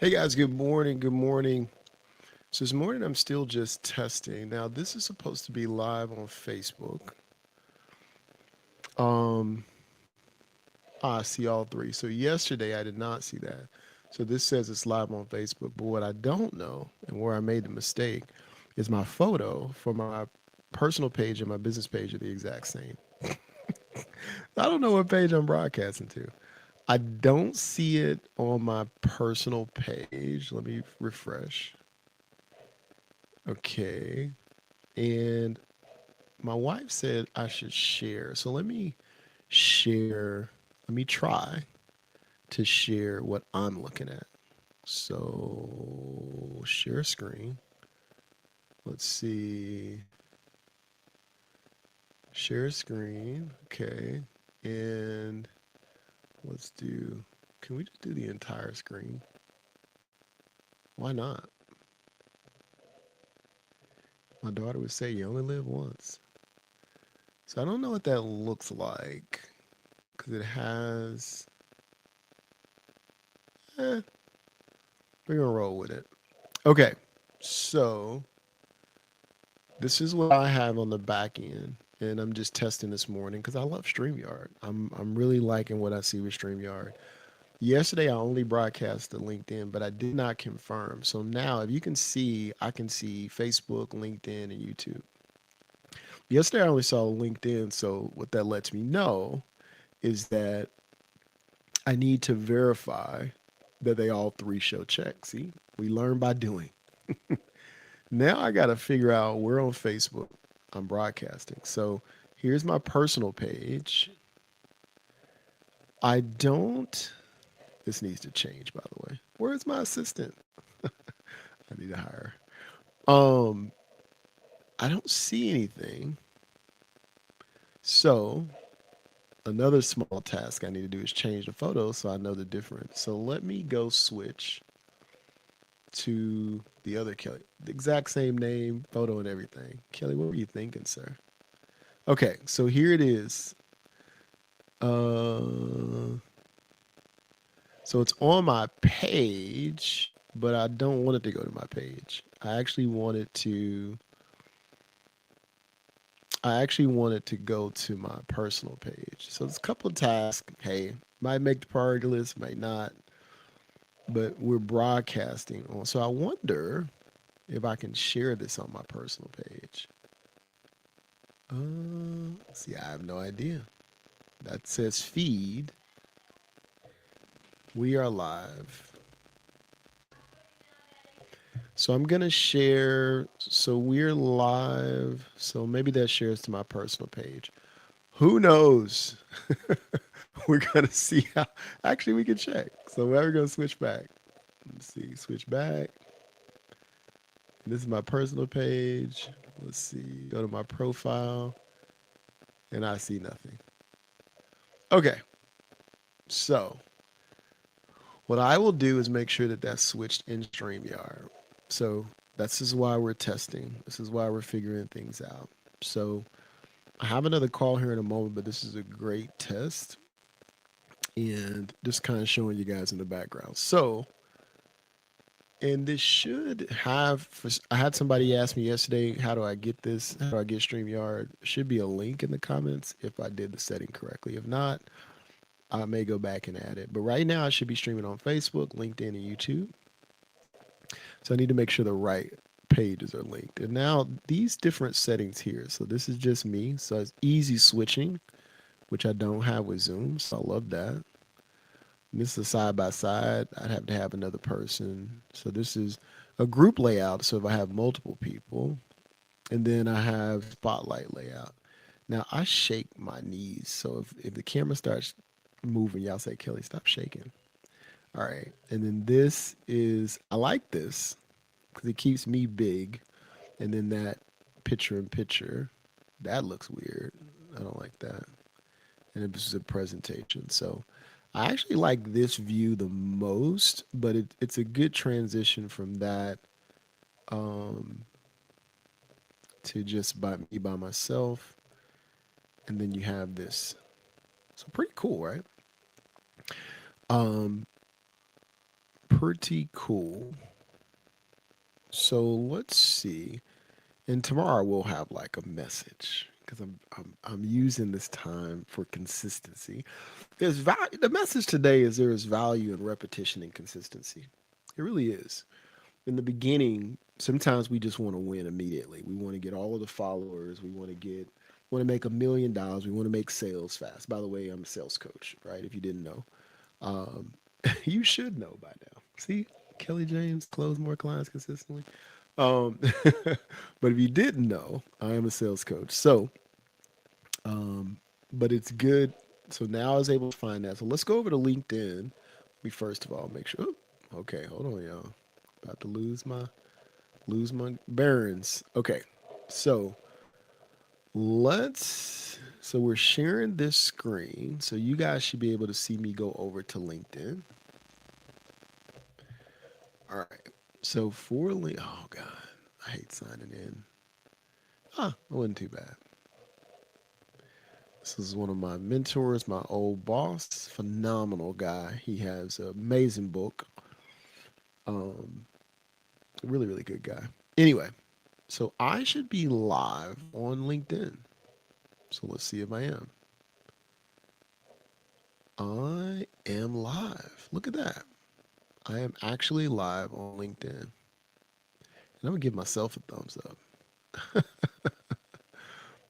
Hey guys, good morning. Good morning. So this morning I'm still just testing. Now this is supposed to be live on Facebook. Um, I see all three. So yesterday I did not see that. So this says it's live on Facebook. But what I don't know and where I made the mistake is my photo for my personal page and my business page are the exact same. I don't know what page I'm broadcasting to. I don't see it on my personal page. Let me refresh. Okay. And my wife said I should share. So let me try to share what I'm looking at. So share screen. Let's see. Share screen. Okay. And let's do, can we just do the entire screen? Why not? My daughter would say you only live once. So I don't know what that looks like because it has, we're going to roll with it. Okay. So this is what I have on the back end, and I'm just testing this morning because I love StreamYard. I'm really liking what I see with StreamYard. Yesterday I only broadcast to LinkedIn, but I did not confirm. So now, if you can see, I can see Facebook, LinkedIn, and YouTube. Yesterday I only saw LinkedIn, so what that lets me know is that I need to verify that they all three show check. See, we learn by doing. Now I got to figure out where on Facebook I'm broadcasting. So here's my personal page. I don't, this needs to change, by the way. Where's my assistant? I need to hire. Um, I don't see anything. So another small task I need to do is change the photo so I know the difference. So let me go switch to the other Kelly. The exact same name, photo, and everything. Kelly, what were you thinking, sir? Okay, so here it is. Uh, so it's on my page, but I don't want it to go to my page. I actually want it to go to my personal page. So there's a couple of tasks. Hey, might make the priority list, might not, but we're broadcasting on. So I wonder if I can share this on my personal page. See, I have no idea. That says feed. We are live. So I'm gonna share. So we're live. So maybe that shares to my personal page. Who knows? We're gonna see how. Actually, we can check. So we're gonna switch back. Let's see. Switch back. This is my personal page. Let's see. Go to my profile, and I see nothing. Okay. So what I will do is make sure that that's switched in StreamYard. So this is why we're testing. This is why we're figuring things out. So I have another call here in a moment, but this is a great test and just kind of showing you guys in the background. So, and this should have, I had somebody ask me yesterday, how do I get this? How do I get StreamYard? Should be a link in the comments if I did the setting correctly. If not, I may go back and add it. But right now, I should be streaming on Facebook, LinkedIn, and YouTube. So I need to make sure the right pages are linked. And now these different settings here. So this is just me. So it's easy switching, which I don't have with Zoom. So I love that. And this is side by side. I'd have to have another person. So this is a group layout. So if I have multiple people, and then I have spotlight layout. Now I shake my knees. So if the camera starts moving, y'all say, Kelly, stop shaking. All right. And then this is, I like this because it keeps me big. And then that picture in picture, that looks weird. I don't like that. And it was a presentation. So I actually like this view the most, but it's a good transition from that um, to just by me by myself. And then you have this. So pretty cool, right? Um, pretty cool. So let's see. And tomorrow we'll have like a message because I'm using this time for consistency. There's value. The message today is there is value in repetition and consistency. It really is. In the beginning, sometimes we just want to win immediately. We want to get all of the followers. Want to make $1 million. We want to make sales fast. By the way, I'm a sales coach, right? If you didn't know, um, you should know by now. See, Kelly James close more clients consistently. Um, but if you didn't know, I am a sales coach. Um, but it's good. So now I was able to find that. So let's go over to LinkedIn. We first of all make sure. Okay, hold on, y'all. About to lose my bearings. Okay, so so we're sharing this screen. So you guys should be able to see me go over to LinkedIn. All right. So oh God, I hate signing in. It wasn't too bad. This is one of my mentors, my old boss, phenomenal guy. He has an amazing book. Um, really, really good guy. Anyway, so I should be live on LinkedIn. So let's see if I am. I am live. Look at that. I am actually live on LinkedIn. And I'm gonna give myself a thumbs up.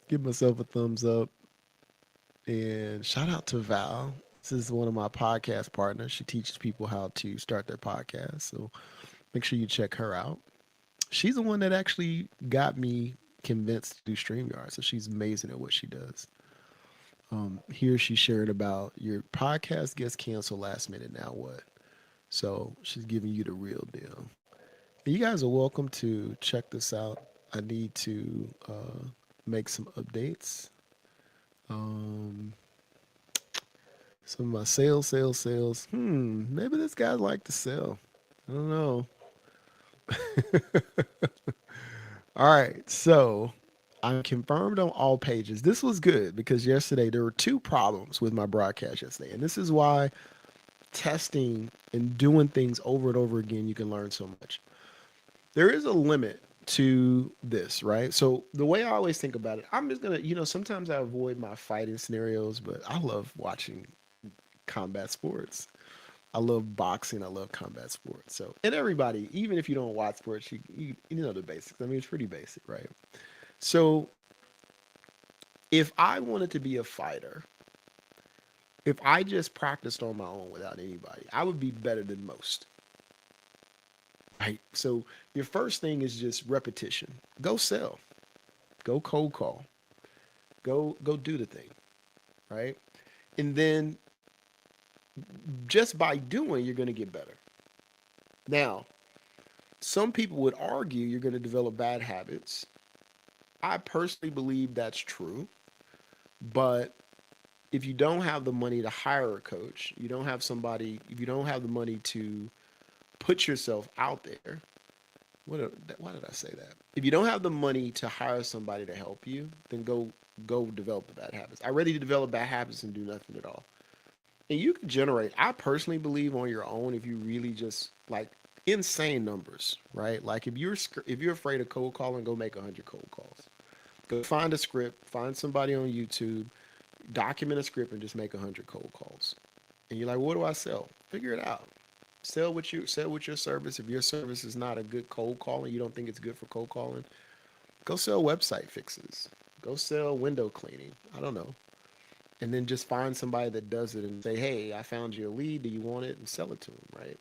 Give myself a thumbs up. And shout out to Val. This is one of my podcast partners. She teaches people how to start their podcast. So make sure you check her out. She's the one that actually got me convinced to do StreamYard. So she's amazing at what she does. Here she shared about your podcast gets canceled last minute. Now what? So she's giving you the real deal. You guys are welcome to check this out. I need to make some updates. Um, some of my sales. Maybe this guy like to sell. I don't know. All right, so I'm confirmed on all pages. This was good because yesterday there were two problems with my broadcast yesterday, and this is why testing and doing things over and over again you can learn so much. There is a limit to this, right? So the way I always think about it, I'm just gonna, sometimes I avoid my fighting scenarios, but I love watching combat sports. I love boxing. I love combat sports. So, and everybody, even if you don't watch sports, you know the basics. I mean, it's pretty basic, right? So, if I wanted to be a fighter, if I just practiced on my own without anybody, I would be better than most, right? So, your first thing is just repetition. Go sell. Go cold call. Go do the thing, right? And then just by doing, you're going to get better. Now, some people would argue you're going to develop bad habits. I personally believe that's true, but if you don't have the money to hire a coach, you don't have somebody, if you don't have the money to put yourself out there, why did I say that? If you don't have the money to hire somebody to help you, then go develop the bad habits. I'd rather develop bad habits and do nothing at all. And you can generate, I personally believe on your own, if you really just like insane numbers, right? Like if you're afraid of cold calling, go make 100 cold calls. Go find a script, find somebody on YouTube, document a script, and just make 100 cold calls. And you're like, what do I sell? Figure it out. Sell with your service. If your service is not a good cold calling, you don't think it's good for cold calling, go sell website fixes. Go sell window cleaning. I don't know. And then just find somebody that does it and say, hey, I found you a lead. Do you want it? And sell it to them, right?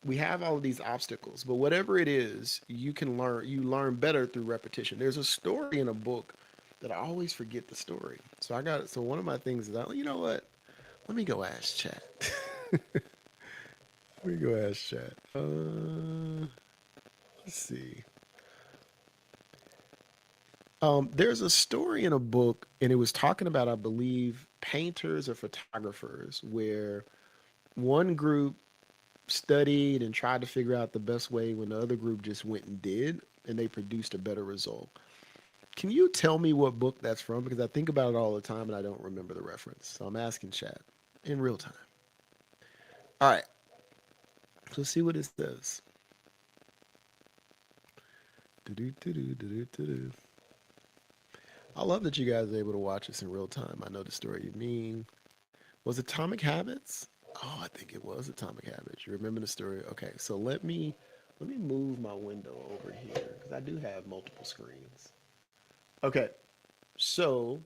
We have all of these obstacles, but whatever it is, you learn better through repetition. There's a story in a book that I always forget the story. So one of my things is, you know what? Let me go ask chat. Let me go ask chat. Let's see. There's a story in a book, and it was talking about, I believe, painters or photographers, where one group studied and tried to figure out the best way when the other group just went and did, and they produced a better result. Can you tell me what book that's from? Because I think about it all the time and I don't remember the reference. So I'm asking chat in real time. All right. So let's see what it says. Do-do-do-do-do-do-do. I love that you guys are able to watch this in real time. I know the story you mean. Was it Atomic Habits? Oh, I think it was Atomic Habits. You remember the story? Okay, so let me move my window over here because I do have multiple screens. Okay, so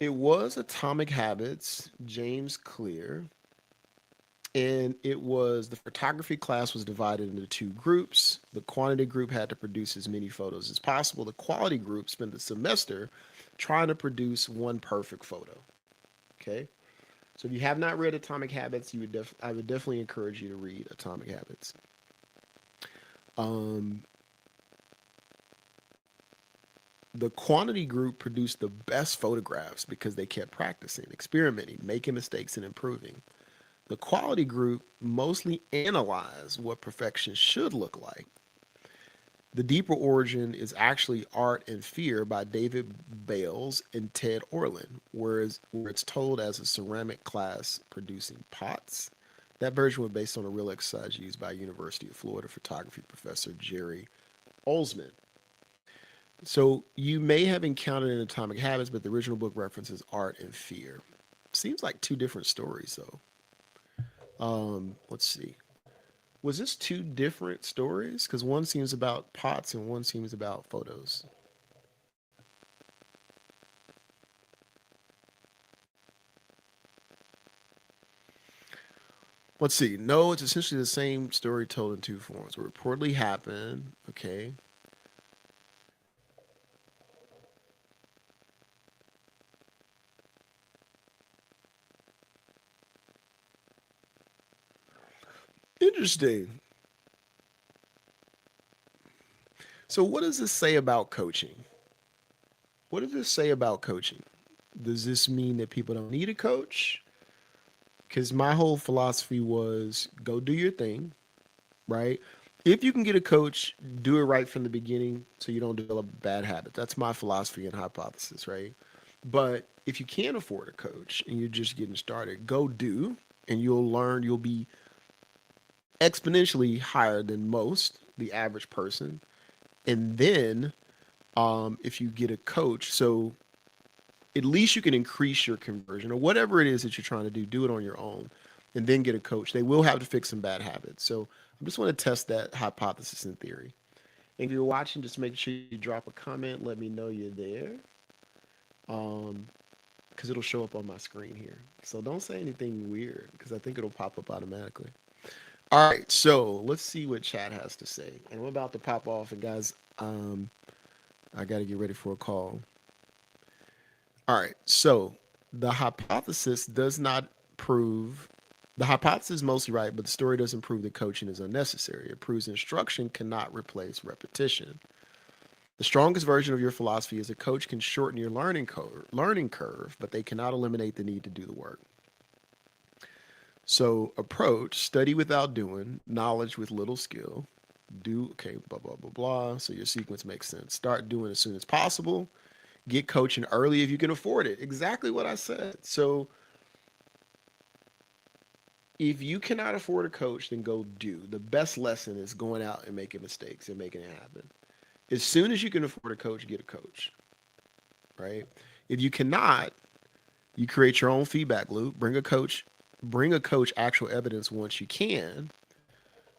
it was Atomic Habits, James Clear, and it was the photography class was divided into two groups. The quantity group had to produce as many photos as possible. The quality group spent the semester trying to produce one perfect photo. Okay. So if you have not read Atomic Habits, I would definitely encourage you to read Atomic Habits. Um, the quantity group produced the best photographs because they kept practicing, experimenting, making mistakes, and improving. The quality group mostly analyzed what perfection should look like. The deeper origin is actually Art and Fear by David Bales and Ted Orland, where it's told as a ceramic class producing pots. That version was based on a real exercise used by University of Florida photography professor Jerry Olsman. So you may have encountered in Atomic Habits, but the original book references Art and Fear. Seems like two different stories, though. Let's see. Was this two different stories? Because one seems about pots and one seems about photos. Let's see. No, it's essentially the same story told in two forms. What reportedly happened. Okay. Interesting. So, what does this say about coaching? What does this say about coaching? Does this mean that people don't need a coach? Because my whole philosophy was go do your thing, right? If you can get a coach, do it right from the beginning so you don't develop bad habits. That's my philosophy and hypothesis, right? But if you can't afford a coach and you're just getting started, go do and you'll learn, you'll be exponentially higher than most, the average person. And then if you get a coach, so at least you can increase your conversion or whatever it is that you're trying to do it on your own and then get a coach. They will have to fix some bad habits. So I just want to test that hypothesis in theory. And if you're watching, just make sure you drop a comment. Let me know you're there. Um, because it'll show up on my screen here. So don't say anything weird because I think it'll pop up automatically. All right, so let's see what chat has to say. And we're about to pop off. And guys, I got to get ready for a call. All right. So the hypothesis does not prove the hypothesis is mostly right, but the story doesn't prove that coaching is unnecessary. It proves instruction cannot replace repetition. The strongest version of your philosophy is a coach can shorten your learning curve, but they cannot eliminate the need to do the work. So approach, study without doing, knowledge with little skill. Do okay, blah blah blah blah. So your sequence makes sense. Start doing as soon as possible. Get coaching early if you can afford it. Exactly what I said. So if you cannot afford a coach, then go do. The best lesson is going out and making mistakes and making it happen. As soon as you can afford a coach, get a coach, right? If you cannot, you create your own feedback loop. Bring a coach actual evidence once you can.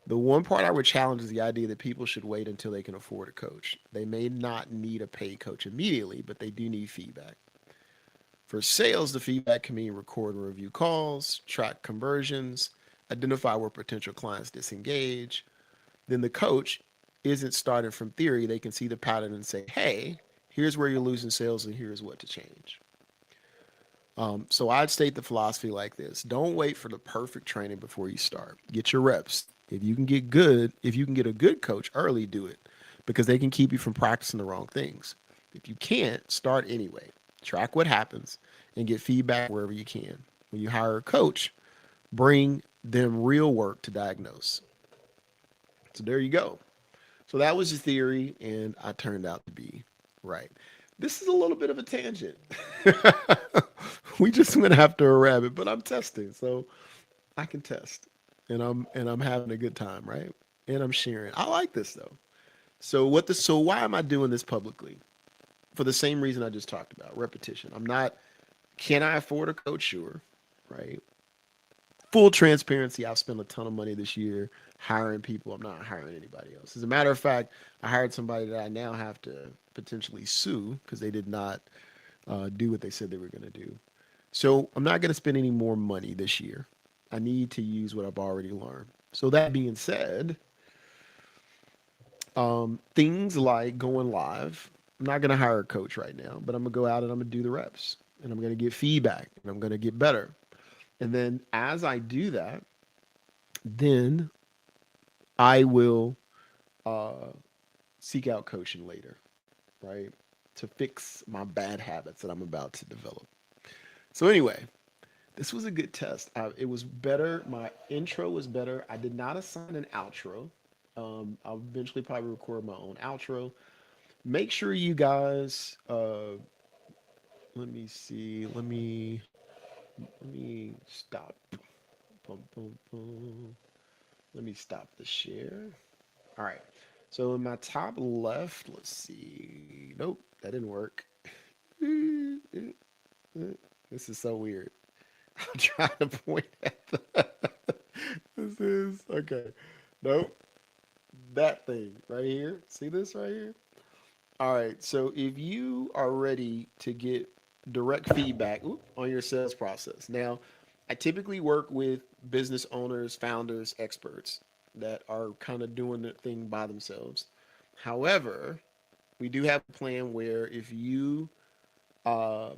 The one part I would challenge is the idea that people should wait until they can afford a coach. They may not need a paid coach immediately, but they do need feedback. For sales, the feedback can mean record and review calls, track conversions, identify where potential clients disengage. Then the coach isn't starting from theory. They can see the pattern and say, hey, here's where you're losing sales and here's what to change. So I'd state the philosophy like this. Don't wait for the perfect training before you start. Get your reps. If you can get a good coach early, do it because they can keep you from practicing the wrong things. If you can't, start anyway. Track what happens and get feedback wherever you can. When you hire a coach, bring them real work to diagnose. So there you go. So that was the theory, and I turned out to be right. This is a little bit of a tangent. We just went after a rabbit, but I'm testing, so I can test. and I'm having a good time, right? And I'm sharing. I like this though. So why am I doing this publicly? For the same reason I just talked about, repetition. I'm not can I afford a coach? Sure, right? Full transparency, I've spent a ton of money this year hiring people. I'm not hiring anybody else. As a matter of fact, I hired somebody that I now have to potentially sue because they did not do what they said they were going to do. So I'm not going to spend any more money this year. I need to use what I've already learned. So that being said, things like going live, I'm not going to hire a coach right now, but I'm going to go out and I'm going to do the reps and I'm going to get feedback and I'm going to get better. And then as I do that, then I will uh, seek out coaching later, right? To fix my bad habits that I'm about to develop. So, anyway, this was a good test. It was better. My intro was better. I did not assign an outro. I'll eventually probably record my own outro. Make sure you guys, let me see. Let me stop. Boom, boom, boom. Let me stop the share. All right. So in my top left, let's see. Nope, that didn't work. This is so weird. I'm trying to point at the. This is okay. Nope, that thing right here. See this right here? All right. So if you are ready to get direct feedback on your sales process, now I typically work with business owners, founders, experts that are kind of doing the thing by themselves. However, we do have a plan where if you uh,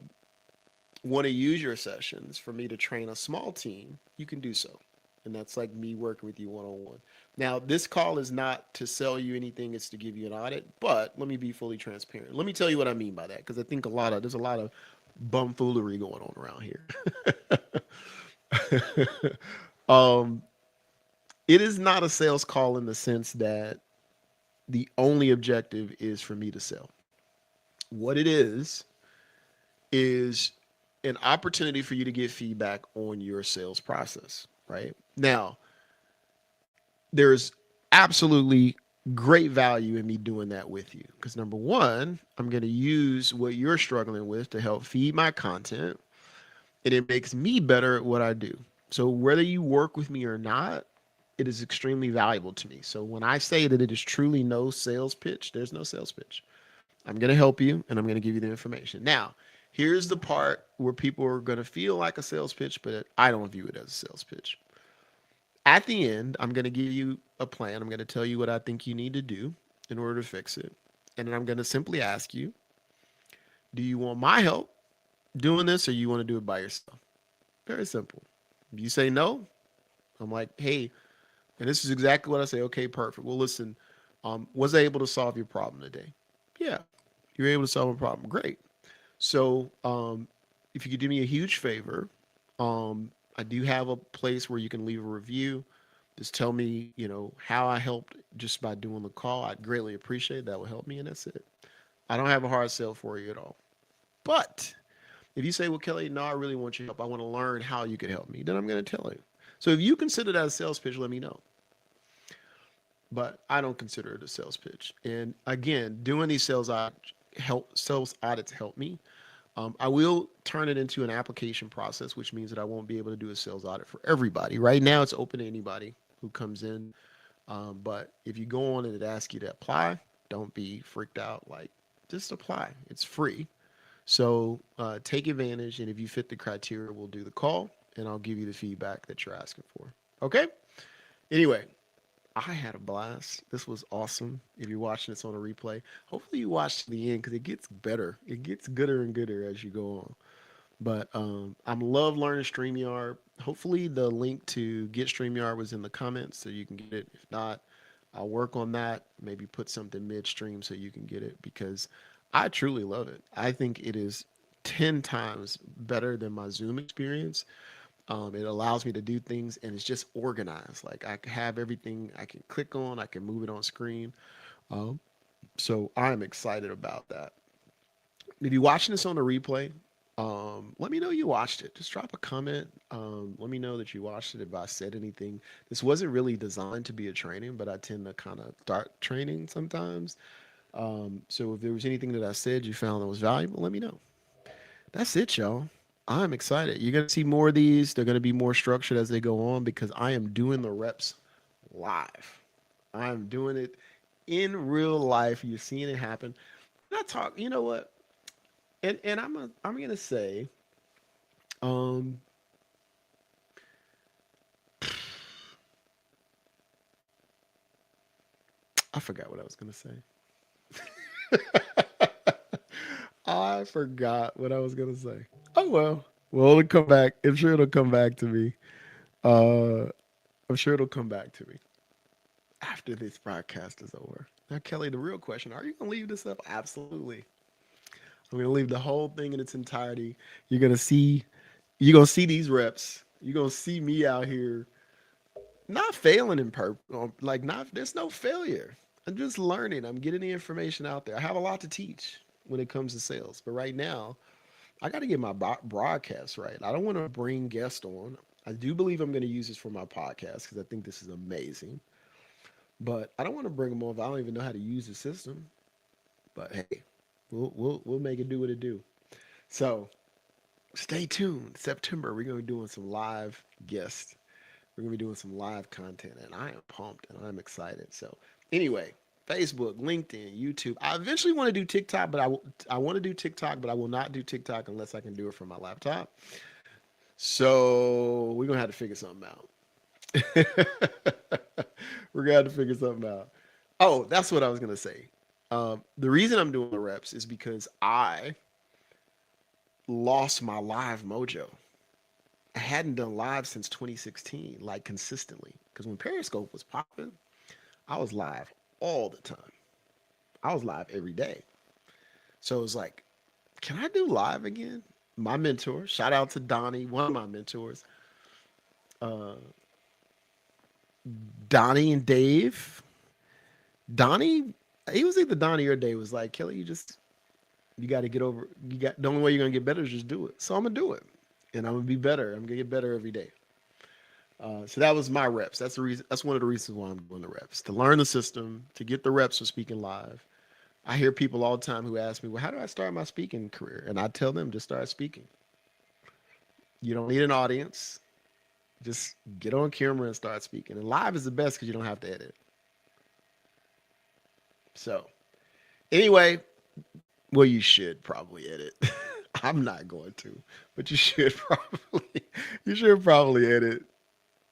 want to use your sessions for me to train a small team, you can do so. And that's like me working with you one on one. Now, this call is not to sell you anything, it's to give you an audit, but let me be fully transparent. Let me tell you what I mean by that, because I think there's a lot of bumfoolery going on around here. um, it is not a sales call in the sense that the only objective is for me to sell. What it is an opportunity for you to get feedback on your sales process, right? Now, there's absolutely great value in me doing that with you because number one, I'm going to use what you're struggling with to help feed my content and it makes me better at what I do. So whether you work with me or not, it is extremely valuable to me. So when I say that it is truly no sales pitch, there's no sales pitch. I'm going to help you and I'm going to give you the information. Now, here's the part where people are going to feel like a sales pitch, but I don't view it as a sales pitch. At the end, I'm going to give you a plan. I'm going to tell you what I think you need to do in order to fix it. And then I'm going to simply ask you, do you want my help doing this or you want to do it by yourself? Very simple. If you say no, I'm like, hey, and this is exactly what I say. Okay, perfect. Well, listen, was I able to solve your problem today? Yeah, you were able to solve a problem. Great. So, if you could do me a huge favor, I do have a place where you can leave a review. Just tell me, how I helped just by doing the call. I'd greatly appreciate it. That would help me, and that's it. I don't have a hard sell for you at all. But if you say, well, Kelly, no, I really want your help. I want to learn how you could help me. Then I'm going to tell you. So if you consider that a sales pitch, let me know. But I don't consider it a sales pitch. And again, doing these sales audits help me. I will turn it into an application process, which means that I won't be able to do a sales audit for everybody. Right now, it's open to anybody who comes in. But if you go on and it asks you to apply, don't be freaked out. Like, just apply. It's free. So take advantage. And if you fit the criteria, we'll do the call and I'll give you the feedback that you're asking for. Okay? Anyway, I had a blast. This was awesome. If you're watching this on a replay, hopefully you watch to the end because it gets better. It gets gooder and gooder as you go on. But I'm love learning StreamYard. Hopefully the link to get StreamYard was in the comments so you can get it. If not, I'll work on that. Maybe put something midstream so you can get it because I truly love it. I think it is 10 times better than my Zoom experience. It allows me to do things and it's just organized. Like I have everything I can click on, I can move it on screen. So I'm excited about that. If you're watching this on the replay, Let me know you watched it. Just drop a comment. Let me know that you watched it if I said anything. This wasn't really designed to be a training, but I tend to kind of start training sometimes. So if there was anything that I said you found that was valuable, let me know. That's it, y'all. I'm excited. You're gonna see more of these. They're gonna be more structured as they go on because I am doing the reps live. I'm doing it in real life. You're seeing it happen. And I talk. You know what? And I'm gonna say, um, I forgot what I was gonna say. I forgot what I was gonna say. Oh well. Well, it'll come back. I'm sure it'll come back to me. Uh, I'm sure it'll come back to me after this broadcast is over. Now, Kelly, the real question: are you gonna leave this up? Absolutely. I'm gonna leave the whole thing in its entirety. You're gonna see. You're gonna see these reps. You're gonna see me out here not failing in like not. There's no failure. I'm just learning. I'm getting the information out there. I have a lot to teach when it comes to sales, but right now I got to get my broadcast right. I don't want to bring guests on. I do believe I'm going to use this for my podcast because I think this is amazing. But I don't want to bring them on if I don't even know how to use the system. But hey, we'll make it do what it do. So stay tuned. September we're going to be doing some live guests. We're going to be doing some live content, and I am pumped and I'm excited. So anyway, Facebook, LinkedIn, YouTube. I eventually want to do TikTok, but I want to do TikTok, but I will not do TikTok unless I can do it from my laptop. So we're gonna have to figure something out. We're gonna have to figure something out. Oh, that's what I was gonna say. The reason I'm doing the reps is because I lost my live mojo. I hadn't done live since 2016, like consistently. Because when Periscope was popping, I was live all the time. I was live every day. So it was like, can I do live again? My mentor, shout out to Donnie, one of my mentors, uh, Donnie and Dave. Donnie, he was either Donnie or Dave was like, Kelly, you got to get over, you got, the only way you're going to get better is just do it. So I'm going to do it. And I'm going to be better. I'm going to get better every day. So that was my reps. That's the reason. That's one of the reasons why I'm doing the reps to learn the system, to get the reps for speaking live. I hear people all the time who ask me, "Well, how do I start my speaking career?" And I tell them, just start speaking. You don't need an audience. Just get on camera and start speaking. And live is the best because you don't have to edit. So anyway, well, you should probably edit. I'm not going to, but you should probably. You should probably edit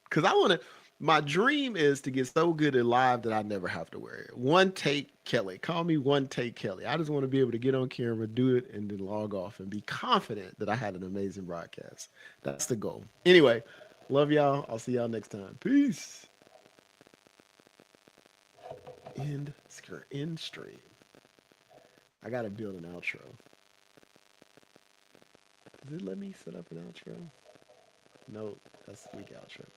because I want to. My dream is to get so good at live that I never have to wear it. One take Kelly. Call me one take Kelly. I just want to be able to get on camera, do it, and then log off and be confident that I had an amazing broadcast. That's the goal. Anyway, love y'all. I'll see y'all next time. Peace. End stream. I gotta build an outro. Did it let me set up an outro? No, that's the week outro.